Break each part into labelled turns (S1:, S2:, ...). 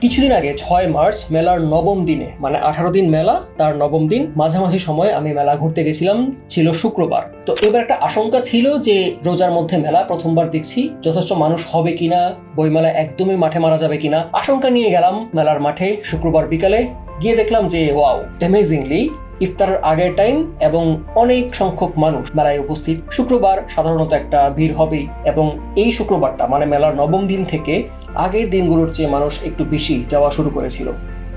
S1: কিছুদিন আগে 6 মার্চ মেলার নবম দিনে, মানে 18 দিন মেলা, তার নবম দিন মাঝামাঝি সময় আমি মেলা ঘুরতে গেছিলাম, ছিল শুক্রবার। তো এবার একটা আশঙ্কা ছিল যে রোজার মধ্যে মেলা প্রথমবার দেখছি, যথেষ্ট মানুষ হবে কিনা, বইমেলা একদমই মাঠে মারা যাবে কিনা, আশঙ্কা নিয়ে গেলাম মেলার মাঠে শুক্রবার বিকালে। গিয়ে দেখলাম যে ওয়াও, অ্যামেজিংলি ইফতারের আগের টাইম এবং অনেক সংখ্যক মানুষ মেলায় উপস্থিত। শুক্রবার সাধারণত একটা ভিড় হবেই, এবং এই শুক্রবারটা মানে মেলার নবম দিন থেকে আগের দিনগুলোর চেয়ে মানুষ একটু বেশি যাওয়া শুরু করেছিল।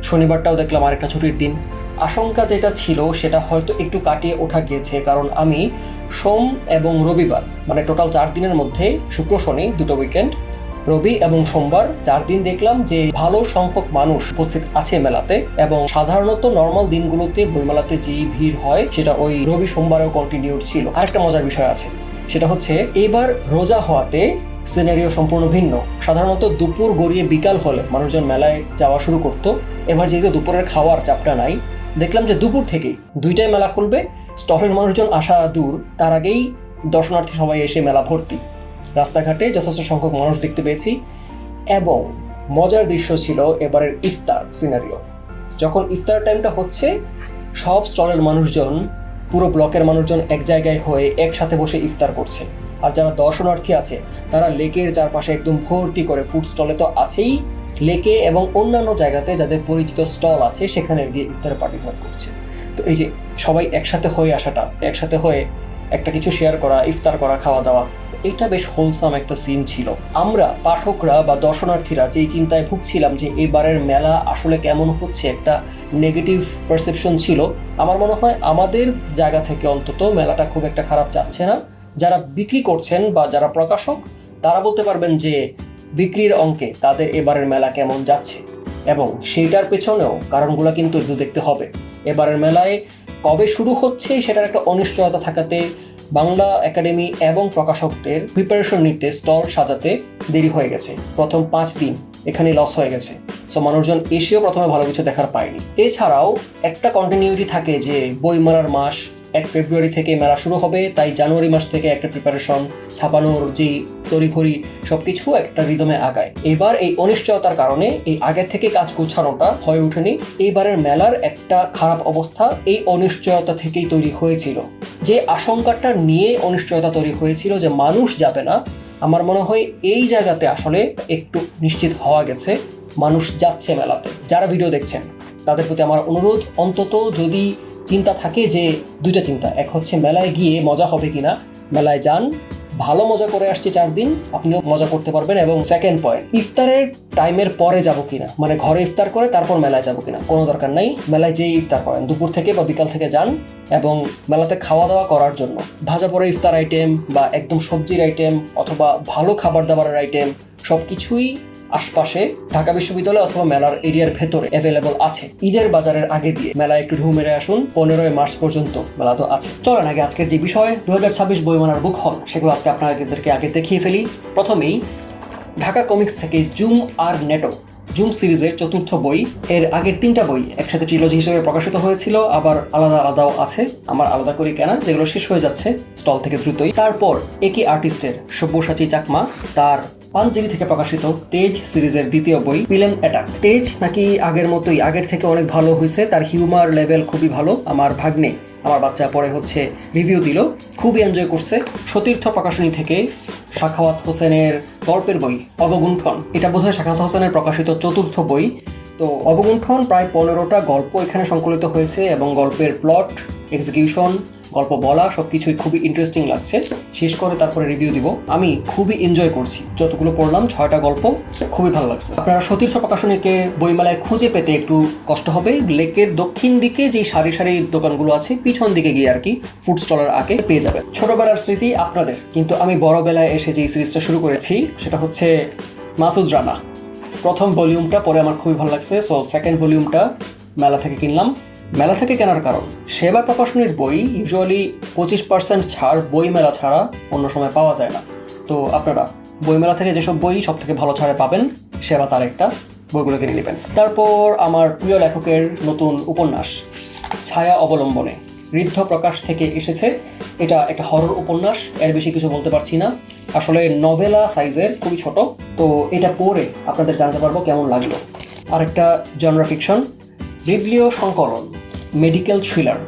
S1: শনিবারটাও দেখলাম আরেকটা ছুটির দিন। আশঙ্কা যেটা ছিল সেটা হয়তো একটু কাটিয়ে ওঠা গিয়েছে, কারণ আমি সোম এবং রবিবার মানে টোটাল 4 দিনের মধ্যে শুক্র শনি দুটো উইকেন্ড, রবি এবং সোমবার 4 দিন দেখলাম যে ভালো সংখ্যক মানুষ উপস্থিত আছে মেলাতে। এবং সাধারণত নর্মাল দিনগুলোতে বইমেলাতে যেই ভিড় হয় সেটা ওই রবি সোমবারেও কন্টিনিউড ছিল। আরেকটা মজার বিষয় আছে, সেটা হচ্ছে এবার রোজা হওয়াতে সিনারিও সম্পূর্ণ ভিন্ন। সাধারণত দুপুর গড়িয়ে বিকাল হলে মানুষজন মেলায় যাওয়া শুরু করতো। এবার যেহেতু দুপুরের খাওয়ার চাপটা নাই, দেখলাম যে দুপুর থেকেই 2টায় মেলা খুলবে, স্টলের মানুষজন আসা দূর, তার আগেই দর্শনার্থী সবাই এসে মেলা ভর্তি। রাস্তাঘাটে যথেষ্ট সংখ্যক মানুষ দেখতে পেয়েছি। এবং মজার দৃশ্য ছিল এবারের ইফতার সিনারিও। যখন ইফতার টাইমটা হচ্ছে, সব স্টলের মানুষজন, পুরো ব্লকের মানুষজন এক জায়গায় হয়ে একসাথে বসে ইফতার করছে। আর যারা দর্শনার্থী আছে তারা লেকের চারপাশে একদম ভর্তি করে, ফুড স্টলে তো আছেই, লেকে এবং অন্যান্য জায়গাতে যাদের পরিচিত স্টল আছে সেখানে গিয়ে ইফতারে পার্টিসিপেট করছে। তো এই যে সবাই একসাথে হয়ে আসাটা, একসাথে হয়ে একটা কিছু শেয়ার করা, ইফতার করা, খাওয়া দাওয়া, এটা বেশ হোলসাম একটা সিন ছিল। আমরা পাঠকরা বা দর্শনার্থীরা যেই চিন্তায় ভুগছিলাম যে এবারের মেলা আসলে কেমন হচ্ছে, একটা নেগেটিভ পারসেপশন ছিল, আমার মনে হয় আমাদের জায়গা থেকে অন্তত মেলাটা খুব একটা খারাপ যাচ্ছে না। যারা বিক্রি করছেন বা যারা প্রকাশক, তারা বলতে পারবেন যে বিক্রির অঙ্কে তাদের এবারের মেলা কেমন যাচ্ছে, এবং সেইটার পেছনেও কারণগুলো কিন্তু একটু দেখতে হবে। এবারের মেলায় কবে শুরু হচ্ছে সেটার একটা অনিশ্চয়তা থাকাতে বাংলা একাডেমি এবং প্রকাশকদের প্রিপারেশন নিতে, স্টল সাজাতে দেরি হয়ে গেছে। প্রথম 5 দিন এখানে লস হয়ে গেছে। সো মানুষজন এসেও প্রথমে ভালো কিছু দেখার পায়নি। এছাড়াও একটা কন্টিনিউটি থাকে যে বইমেলার মাস 1 ফেব্রুয়ারি থেকে মেলা শুরু হবে, তাই জানুয়ারি মাস থেকে একটা প্রিপারেশন, ছাপানোর যে তড়িঘড়ি সবকিছু একটা রিদমে আগায়। এবার এই অনিশ্চয়তার কারণে এই আগের থেকে কাজ গোছানোটা হয়ে ওঠেনি। এইবারের মেলার একটা খারাপ অবস্থা এই অনিশ্চয়তা থেকেই তৈরি হয়েছিল। যে আশঙ্কাটা নিয়ে অনিশ্চয়তা তৈরি হয়েছিল যে মানুষ যাবে না, আমার মনে হয় এই জায়গাতে আসলে একটু নিশ্চিত হওয়া গেছে, মানুষ যাচ্ছে মেলাতে। যারা ভিডিও দেখছেন তাদের প্রতি আমার অনুরোধ, অন্তত যদি চিন্তা থাকে যে 2টা চিন্তা, এক হচ্ছে মেলায় গিয়ে মজা হবে কিনা, মেলায় যান, ভালো মজা করে আসছে 4 দিন, আপনিও মজা করতে পারবেন। এবং সেকেন্ড পয়েন্ট, ইফতারের টাইমের পরে যাব কিনা, মানে ঘরে ইফতার করে তারপর মেলায় যাব কিনা, কোনো দরকার নাই। মেলায় যেই ইফতার করেন দুপুর থেকে বা বিকাল থেকে যান, এবং মেলাতে খাওয়া দাওয়া করার জন্য ভাজা পড়া ইফতার আইটেম বা একদম সবজির আইটেম অথবা ভালো খাবার দাবারের আইটেম সব কিছুই আশপাশে ঢাকা বিশ্ববিদ্যালয় অথবা মেলার এরিয়ার ভেতরে অ্যাভেলেবল আছে। ঈদের বাজারের আগে দিয়ে মেলায় একটু ঢু মেরে আসুন। 15 মার্চ পর্যন্ত মেলা তো আছে। চলেন আগে আজকের যে বিষয় 2026 বইমেলার বুক হল, সেগুলো আজকে আপনাদেরকে আগে দেখিয়ে ফেলি। প্রথমেই ঢাকা কমিক্স থেকে জুম আর নেটো জুম সিরিজের 4র্থ বই। এর আগের 3টা বই একসাথে ট্রিলজি হিসেবে প্রকাশিত হয়েছিল, আবার আলাদা আলাদাও আছে, আমার আলাদা করে কেনা, যেগুলো শেষ হয়ে যাচ্ছে স্টল থেকে দ্রুতই। তারপর একই আর্টিস্টের সব্যসাচী চাকমা, তার পাঞ্জেরি থেকে প্রকাশিত তেজ সিরিজের 2য় বই পিলেন অ্যাটাক। তেজ নাকি আগের মতোই, আগের থেকে অনেক ভালো হয়েছে, তার হিউমার লেভেল খুবই ভালো। আমার ভাগ্নে, আমার বাচ্চা পরে হচ্ছে রিভিউ দিল, খুবই এনজয় করছে। সতীর্থ প্রকাশনী থেকে সাখাওয়াত হোসেনের গল্পের বই অবগুণ্ঠন, এটা বোধহয় সাখাওয়াত হোসেনের প্রকাশিত 4র্থ বই। তো অবগুণ্ঠন প্রায় 15টা গল্প এখানে সংকলিত হয়েছে, এবং গল্পের প্লট, এক্সিকিউশন, গল্প বলা সবকিছুই খুবই ইন্টারেস্টিং লাগছে। শেষ করে তারপরে রিভিউ দিব। আমি খুবই এনজয় করছি, যতগুলো পড়লাম 6টা গল্প খুবই ভালো লাগছে। আপনারা সতীর্থ প্রকাশনীকে বইমেলায় খুঁজে পেতে একটু কষ্ট হবে। লেকের দক্ষিণ দিকে যে সারি সারি দোকানগুলো আছে, পিছন দিকে গিয়ে আর কি ফুড স্টলের আগে পেয়ে যাবেন। ছোটবেলার স্মৃতি আপনাদের, কিন্তু আমি বড় বেলায় এসে যে সিরিজটা শুরু করেছি সেটা হচ্ছে মাসুদ রানা। প্রথম ভলিউমটা পরে আমার খুবই ভালো লাগছে, সো সেকেন্ড ভলিউমটা মেলা থেকে কিনলাম। মেলা থেকে কেনার কারণ, সেবা প্রকাশনীর বই ইউজুয়ালি 25% ছাড় বই মেলা ছাড়া অন্য সময় পাওয়া যায় না। তো আপনারা বইমেলা থেকে যেসব বই সব থেকে ভালো ছাড়ে পাবেন, সেবা তার একটা, বইগুলো কিনে নেবেন। তারপর আমার প্রিয় লেখকের নতুন উপন্যাস ছায়া অবলম্বনে, ঋদ্ধ প্রকাশ থেকে এসেছে। এটা একটা হরর উপন্যাস, এর বেশি কিছু বলতে পারছি না। আসলে নভেলা সাইজের, খুবই ছোট। তো এটা পড়ে আপনাদের জানতে পারবো কেমন লাগলো। আরেকটা জনরা ফিকশন, বিবলিও সংকলন, মেডিকেল থ্রিলার।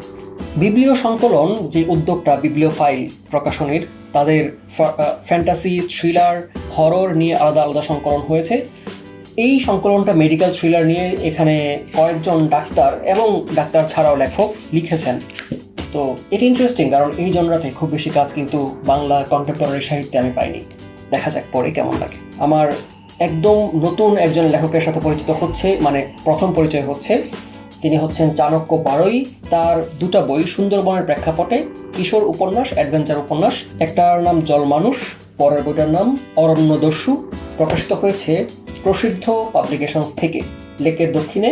S1: বিবলিও সংকলন যে উদ্যোগটা বিবলিওফাইল প্রকাশনীর, তাদের ফ্যান্টাসি, থ্রিলার, হরর নিয়ে আলাদা আলাদা সংকলন হয়েছে। এই সংকলনটা মেডিকেল থ্রিলার নিয়ে এখানে কয়েকজন ডাক্তার এবং ডাক্তার ছাড়াও লেখক লিখেছেন। তো এটি ইন্টারেস্টিং, কারণ এই জনরাতে খুব বেশি কাজ কিন্তু বাংলা কন্টেম্পোরারি সাহিত্যে আমি পাইনি। দেখা যাক পরে কেমন লাগে। আমার একদম নতুন একজন লেখকের সাথে পরিচিত হচ্ছে, মানে প্রথম পরিচয় হচ্ছে। তিনি হচ্ছেন চাণক্য বারোই। তার দুটা বই, সুন্দরবনের প্রেক্ষাপটে, কিশোর উপন্যাস, অ্যাডভেঞ্চার উপন্যাস। একটার নাম জল মানুষ, পরের বইটার নাম অরণ্যদস্যু। প্রকাশিত হয়েছে প্রসিদ্ধ পাবলিকেশনস থেকে, লেকের দক্ষিণে।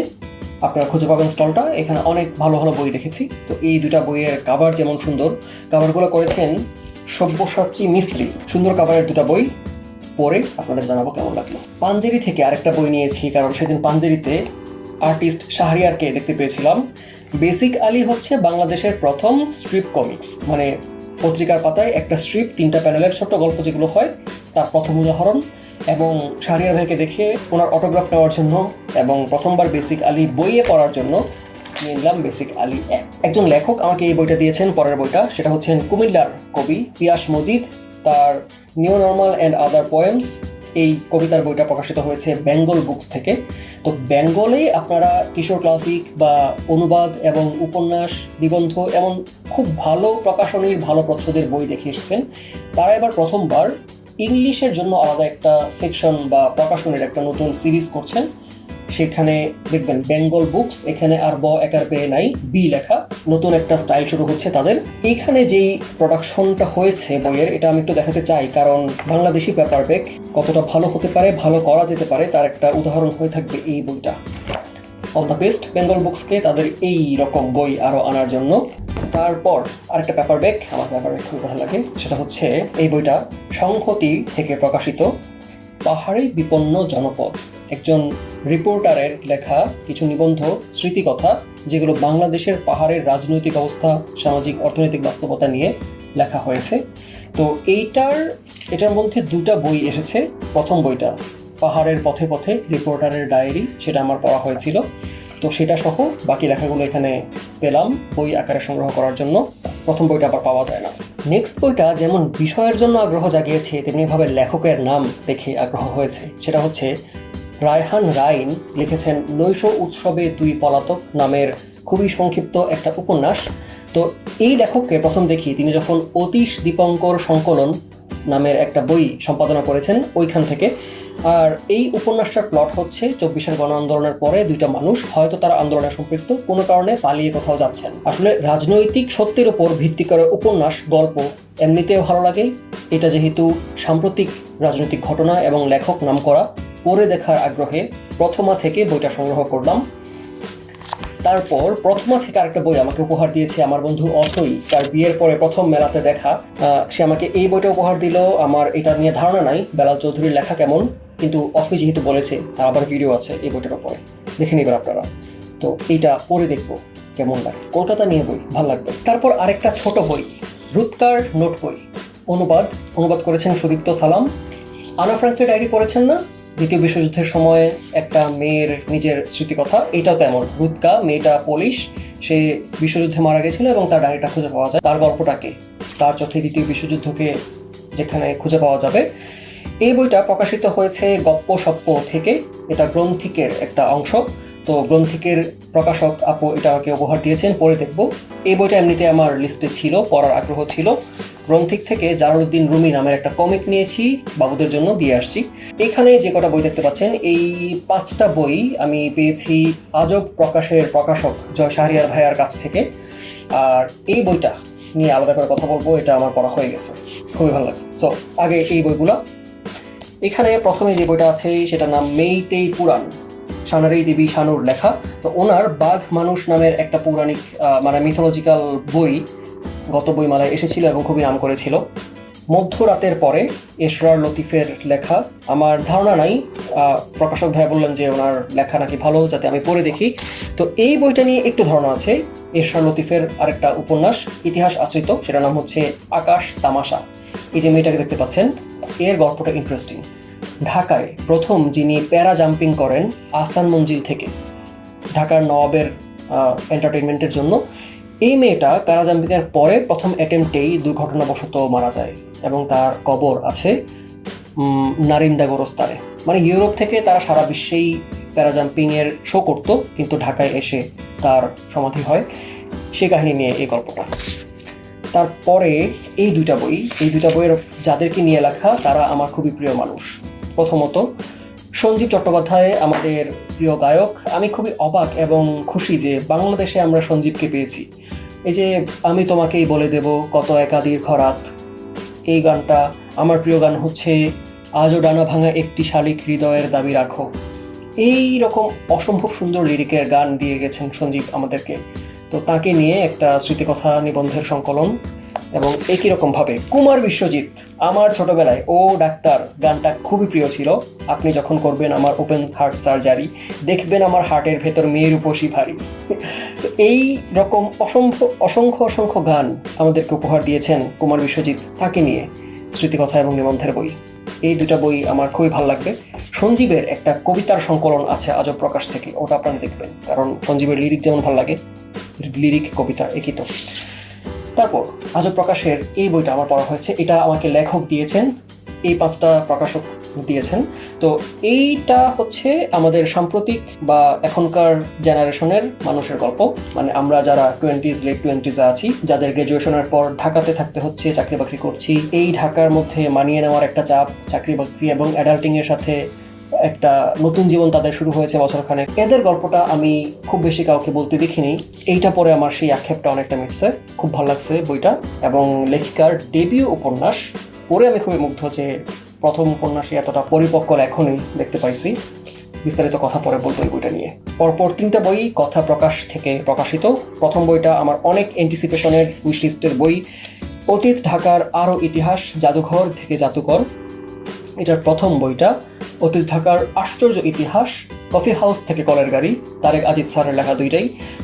S1: আপনারা খুঁজে পাবেন স্টলটা, এখানে অনেক ভালো ভালো বই দেখেছি। তো এই দুটা বইয়ের কাভার যেমন সুন্দর, কাভারগুলো করেছেন সব্যসাচী মিস্ত্রি। সুন্দর কাভারের দুটা বই, পরে আপনাদের জানাবো কেমন লাগলো। পাঞ্জেরি থেকে আরেকটা বই নিয়েছি, কারণ সেদিন পাঞ্জেরিতে আর্টিস্ট শাহরিয়ারকে দেখতে পেয়েছিলাম। বেসিক আলী হচ্ছে বাংলাদেশের প্রথম স্ট্রিপ কমিক্স, মানে পত্রিকার পাতায় একটা স্ট্রিপ, 3টা প্যানেলের ছোট্ট গল্প যেগুলো হয়, তার প্রথম উদাহরণ। এবং শাহরিয়ার ভাইকে দেখে ওনার অটোগ্রাফ নেওয়ার জন্য এবং প্রথমবার বেসিক আলী বইয়ে পড়ার জন্য নিয়ে নিলাম বেসিক আলী। একজন লেখক আমাকে এই বইটা দিয়েছেন, পরের বইটা, সেটা হচ্ছেন কুমিল্লার কবি পিয়াস মজিদ। তার new normal and other poems, এই কবিতার বইটা প্রকাশিত হয়েছে বেঙ্গল বুকস থেকে। তো বেঙ্গলে আপনারা কিশোর ক্লাসিক বা অনুবাদ এবং উপন্যাস, নিবন্ধ, এমন খুব ভালো প্রকাশনীর, ভালো প্রচ্ছদের বই দেখে এসেছেন। তারা এবার প্রথমবার ইংলিশের জন্য আলাদা একটা সেকশন বা প্রকাশনের একটা নতুন সিরিজ করছেন। সেখানে দেখবেন বেঙ্গল বুকস, এখানে আর ব একার পেয়ে নাই, বি লেখা। নতুন একটা স্টাইল শুরু হচ্ছে তাদের। এইখানে যেই প্রোডাকশনটা হয়েছে বইয়ের, এটা আমি একটু দেখাতে চাই, কারণ বাংলাদেশি পেপারব্যাক কতটা ভালো হতে পারে, ভালো করা যেতে পারে, তার একটা উদাহরণ হয়ে থাকবে এই বইটা। অল দ্য বেস্ট বেঙ্গল বুকসকে তাদের এই রকম বই আরও আনার জন্য। তারপর আরেকটা পেপারব্যাক, আমার পেপারব্যাক খুব ভালো লাগে, সেটা হচ্ছে এই বইটা সংহতি থেকে প্রকাশিত, পাহাড়ে বিপন্ন জনপদ। একজন রিপোর্টারের লেখা কিছু নিবন্ধ, স্মৃতিকথা, যেগুলো বাংলাদেশের পাহাড়ের রাজনৈতিক অবস্থা, সামাজিক অর্থনৈতিক বাস্তবতা নিয়ে লেখা হয়েছে। তো এটার মধ্যে দুটা বই এসেছে। প্রথম বইটা পাহাড়ের পথে পথে, রিপোর্টারের ডায়েরি, সেটা আমার পড়া হয়েছিল। তো সেটা সহ বাকি লেখাগুলো এখানে পেলাম বই আকারে সংগ্রহ করার জন্য। প্রথম বইটা আবার পাওয়া যায় না। নেক্সট বইটা যেমন বিষয়ের জন্য আগ্রহ জাগিয়েছে, তেমনিভাবে লেখকের নাম দেখে আগ্রহ হয়েছে। সেটা হচ্ছে রায়হান রাইন লিখেছেন নৈশ উৎসবে দুই পলাতক নামের খুবই সংক্ষিপ্ত একটা উপন্যাস। তো এই লেখককে প্রথম দেখি তিনি যখন অতীশ দীপঙ্কর সংকলন নামের একটা বই সম্পাদনা করেছেন, ওইখান থেকে। আর এই উপন্যাসটার প্লট হচ্ছে 24-এর গণ আন্দোলনের পরে দুইটা মানুষ, হয়তো তারা আন্দোলনে সম্পৃক্ত, কোনো কারণে পালিয়ে কোথাও যাচ্ছেন। আসলে রাজনৈতিক সত্যের উপর ভিত্তি করে উপন্যাস, গল্প এমনিতেও ভালো লাগে। এটা যেহেতু সাম্প্রতিক রাজনৈতিক ঘটনা এবং লেখক নাম করা, পড়ে দেখার আগ্রহে প্রথমা থেকে বইটা সংগ্রহ করলাম। তারপর প্রথমা থেকে আরেকটা বই আমাকে উপহার দিয়েছে আমার বন্ধু অথই। তার বিয়ের পরে প্রথম মেলাতে দেখা, সে আমাকে এই বইটা উপহার দিল। আমার এটা নিয়ে ধারণা নাই বেলাল চৌধুরীর লেখা কেমন, কিন্তু অথই যেহেতু বলেছে, তার আবার ভিডিও আছে এই বইটার উপরে, দেখে নেবেন আপনারা। তো এইটা পড়ে দেখবো কেমন লাগে। কলকাতা নিয়ে বই, ভালো লাগবে। তারপর আরেকটা ছোট বই, রুৎকার নোট বই, অনুবাদ করেছেন সুদীপ্ত সালাম। আনা ফ্রাঙ্কের ডায়েরি পড়েছেন না? দ্বিতীয় বিশ্বযুদ্ধের সময় একটা মেয়ের নিজের স্মৃতিকথা। এইটাও তেমন। রুৎকা, মেয়েটা পোলিশ, সে বিশ্বযুদ্ধে মারা গেছিল এবং তার ডায়েরিটা খুঁজে পাওয়া যায়। তার গল্পটাকে, তার চোখে দ্বিতীয় বিশ্বযুদ্ধকে যেখানে খুঁজে পাওয়া যাবে। এই বইটা প্রকাশিত হয়েছে গপ্প সপ্প থেকে, এটা গ্রন্থিকের একটা অংশ। তো গ্রন্থিকের প্রকাশক আপু এটা আমাকে উপহার দিয়েছেন, পড়ে দেখব। এই বইটা এমনিতে আমার লিস্টে ছিল, পড়ার আগ্রহ ছিল। গ্রন্থিক থেকে জালালউদ্দিন রুমি নামের একটা কমিক নিয়েছি, বাবুদের জন্য দিয়ে আসছি। এখানে যে কটা বই দেখতে পাচ্ছেন, এই 5টা বই আমি পেয়েছি আজব প্রকাশের প্রকাশক জয় শাহরিয়ার ভাইয়ার কাছ থেকে। আর এই বইটা নিয়ে আলাদা করে কথা বলবো, এটা আমার পড়া হয়ে গেছে, খুবই ভালো লাগছে। সো আগে এই বইগুলো। এখানে প্রথমে যে বইটা আছে সেটার নাম মেইতেই পুরাণ, সানারি দেবী শানুর লেখা। তো ওনার বাঘ মানুষ নামের একটা পৌরাণিক মানে মিথোলজিক্যাল বই গত বইমেলায় এসেছিল এবং খুবই নাম করেছিল। মধ্যরাতের পরে এশরার লতিফের লেখা। আমার ধারণা নাই, প্রকাশক ভাই বললেন যে ওনার লেখা নাকি ভালো, যাতে আমি পড়ে দেখি। তো এই বইটা নিয়ে একটু ধারণা আছে। এশরার লতিফের আরেকটা উপন্যাস ইতিহাস আশ্রিত, সেটার নাম হচ্ছে আকাশ তামাশা। এই যে মেয়েটাকে দেখতে পাচ্ছেন, এর গল্পটা ইন্টারেস্টিং। ঢাকায় প্রথম যিনি প্যারা জাম্পিং করেন আহসান মঞ্জিল থেকে, ঢাকার নবাবের এন্টারটেইনমেন্টের জন্য, এই মেয়েটা প্যারা জাম্পিংয়ের পরে প্রথম অ্যাটেম্পটেই দুর্ঘটনাবশত মারা যায় এবং তার কবর আছে নারিন্দা গোরস্তানে। মানে ইউরোপ থেকে তারা সারা বিশ্বেই প্যারা জাম্পিংয়ের শো করতো, কিন্তু ঢাকায় এসে তার সমাধি হয়। সেই কাহিনী নিয়ে এই গল্পটা। তারপরে এই দুইটা বইয়ের যাদেরকে নিয়ে লেখা তারা আমার খুবই প্রিয় মানুষ। প্রথমত সঞ্জীব চট্টোপাধ্যায়, আমাদের প্রিয় গায়ক। আমি খুবই অবাক এবং খুশি যে বাংলাদেশে আমরা সঞ্জীবকে পেয়েছি। এই যে আমি তোমাকেই বলে দেব কত একাদির খরাত, এই গানটা আমার প্রিয় গান হচ্ছে আজও ডানা ভাঙা একটি শালিক হৃদয়ের দাবি রাখো। এই রকম অসম্ভব সুন্দর লিরিকের গান দিয়ে গেছেন সঞ্জীব আমাদেরকে। তো তাকে নিয়ে একটা স্মৃতিকথা নিবন্ধের সংকলন। এবং একই রকমভাবে কুমার বিশ্বজিৎ, আমার ছোটবেলায় ও ডাক্তার গানটা খুবই প্রিয় ছিল। আপনি যখন করবেন আমার ওপেন হার্ট সার্জারি, দেখবেন আমার হার্টের ভেতর মেয়ের উপসী ভারী। তো এই রকম অসংখ্য গান আমাদেরকে উপহার দিয়েছেন কুমার বিশ্বজিৎ, তাকে নিয়ে স্মৃতিকথা এবং নিবন্ধের বই। এই দুটা বই আমার খুবই ভালো লাগবে। সঞ্জীবের একটা কবিতার সংকলন আছে আজব প্রকাশ থেকে, ওটা আপনারা দেখবেন, কারণ সঞ্জীবের লিরিক যেমন ভালো লাগে, লিরিক কবিতা একই তো। তারপর আজব প্রকাশের এই বইটা আমার পড়া হয়েছে, এটা আমাকে লেখক দিয়েছেন, এই 5টা প্রকাশক দিয়েছেন। তো এইটা হচ্ছে আমাদের সাম্প্রতিক বা এখনকার জেনারেশনের মানুষের গল্প। মানে আমরা যারা লেট 20s আছি, যাদের গ্রাজুয়েশনের পর ঢাকাতে থাকতে হচ্ছে, চাকরি বাকরি করছি, এই ঢাকার মধ্যে মানিয়ে নেওয়ার একটা চাপ, চাকরি বাকরি এবং অ্যাডাল্টিং এর সাথে একটা নতুন জীবন তাদের শুরু হয়েছে বছরখানেক। এদের গল্পটা আমি খুব বেশি কাউকে বলতে দেখিনি। এইটা পরে আমার সেই আক্ষেপটা অনেকটা মিটছে, খুব ভালো লাগছে বইটা। এবং লেখিকার ডেবিউ উপন্যাস পড়ে আমি খুবই মুগ্ধ যে প্রথম উপন্যাসে এতটা পরিপক্ক লেখনই দেখতে পাইছি। বিস্তারিত কথা পরে বলবো এই বইটা নিয়ে। পরপর 3টা বই কথা প্রকাশ থেকে প্রকাশিত। প্রথম বইটা আমার অনেক অ্যান্টিসিপেশনের উইশলিস্টের বই, অতীত ঢাকার আরও ইতিহাস, জাদুঘর থেকে জাদুকর। এটার প্রথম বইটা অতীত ঢাকার আশ্চর্য ইতিহাস, কফি হাউস থেকে কলের গাড়ি, তারেক আজিজ স্যারের লেখা।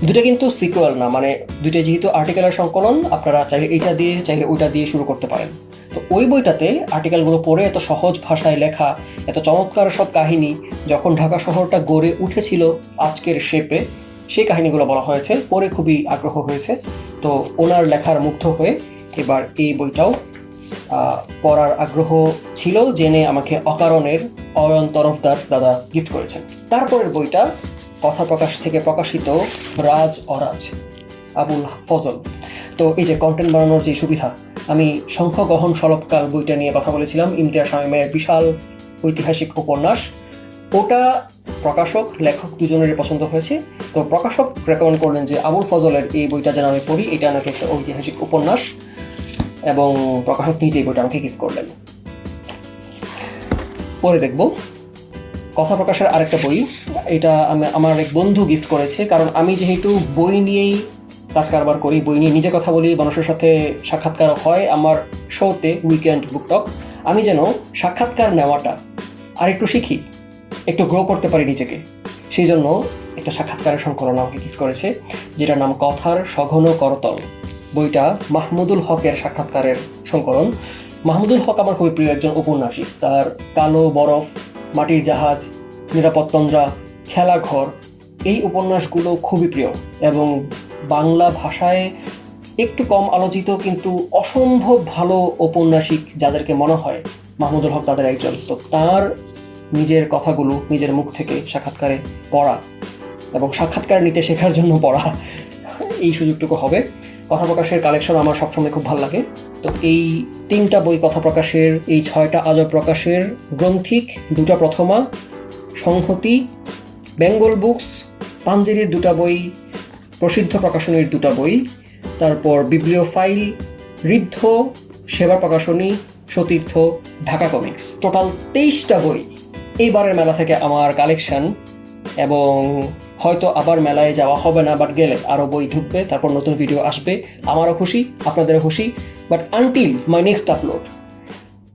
S1: দুইটা কিন্তু সিকুয়াল না, মানে দুইটাই যেহেতু আর্টিকেলের সংকলন, আপনারা চাইলে এইটা দিয়ে চাইলে ওইটা দিয়ে শুরু করতে পারেন। তো ওই বইটাতে আর্টিকেলগুলো পড়ে এত সহজ ভাষায় লেখা, এত চমৎকার সব কাহিনী, যখন ঢাকা শহরটা গড়ে উঠেছিল আজকের শেপে, সেই কাহিনীগুলো বলা হয়েছে, পড়ে খুবই আগ্রহ হয়েছে। তো ওনার লেখার মুগ্ধ হয়ে এবার এই বইটাও পড়ার আগ্রহ ছিল জেনে আমাকে অকারণের অয়ন তরফদার দাদা গিফট করেছেন। তারপরের বইটা কথা প্রকাশ থেকে প্রকাশিত রাজ অরাজ, আবুল ফজল। তো এই যে কন্টেন্ট বানানোর যে সুবিধা, আমি শঙ্খগহন সলবকাল বইটা নিয়ে কথা বলেছিলাম, ইমতিয়াজ শামীমের বিশাল ঐতিহাসিক উপন্যাস। ওটা প্রকাশক লেখক দুজনেরই পছন্দ হয়েছে। তো প্রকাশক রেকমেন্ড করলেন যে আবুল ফজলের এই বইটা যেন আমি পড়ি, এটা নাকি একটা ঐতিহাসিক উপন্যাস, এবং প্রকাশক নিজেই বইটা আমাকে গিফট করলেন। পরে দেখব কথা প্রকাশের আরেকটা বই, এটা আমার এক বন্ধু গিফট করেছে। কারণ আমি যেহেতু বই নিয়েই কাজ কারবার করি, বই নিয়ে নিজে কথা বলি, মানুষের সাথে সাক্ষাৎকার হয় আমার শোতে উইকেন্ড বুক টক, আমি যেন সাক্ষাৎকার নেওয়াটা আর একটু শিখি, একটু গ্রো করতে পারি নিজেকে। সেই জন্য একটা সাক্ষাৎকারের সংকলন আমাকে গিফট করেছে, যেটার নাম কথার সঘন করতল। বইটা মাহমুদুল হকের সাক্ষাৎকারের সংকলন। মাহমুদুল হক আমার খুবই প্রিয় একজন ঔপন্যাসিক। তার কালো বরফ, মাটির জাহাজ, নিরাপদ তন্দ্রা, খেলাঘর, এই উপন্যাসগুলো খুবই প্রিয় এবং বাংলা ভাষায় একটু কম আলোচিত কিন্তু অসম্ভব ভালো ঔপন্যাসিক যাদেরকে মনে হয় মাহমুদুল হক তাদের একজন। তো তার নিজের কথাগুলো নিজের মুখ থেকে সাক্ষাৎকারে পড়া এবং সাক্ষাৎকার নিতে শেখার জন্য পড়া, এই সুযোগটুকু হবে। কথা প্রকাশের কালেকশন আমার সবসময় খুব ভালো লাগে। তো এই 3টা বই কথা প্রকাশের, এই 6টা আজব প্রকাশের, গ্রন্থিক 2টা প্রথমা, সংহতি, বেঙ্গল বুকস, পাঞ্জেরির 2টা বই, প্রসিদ্ধ প্রকাশনীর 2টা বই, তারপর বিব্লিওফাইল, ঋদ্ধ, সেবা প্রকাশনী, সতীর্থ, ঢাকা কমিক্স, টোটাল 23টা বই এইবারের মেলা থেকে আমার কালেকশন। এবং হয়তো আবার মেলায় যাওয়া হবে না, বাট গেলে আরও বই ঢুকবে, তারপর নতুন ভিডিও আসবে, আমারও খুশি, আপনাদেরও খুশি। But until my next upload,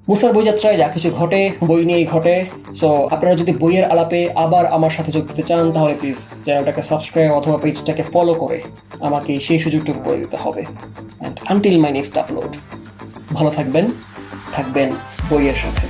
S1: মুসার বইযাত্রায় যা কিছু ঘটে বই নিয়েই ঘটে। সো আপনারা যদি বইয়ের আলাপে আবার আমার সাথে যোগ দিতে চান, তাহলে প্লিজ চ্যানেলটাকে সাবস্ক্রাইব অথবা পেজটাকে ফলো করে আমাকে সেই সুযোগটুকু করে দিতে হবে। And until my next upload, ভালো থাকবেন বইয়ের সাথে।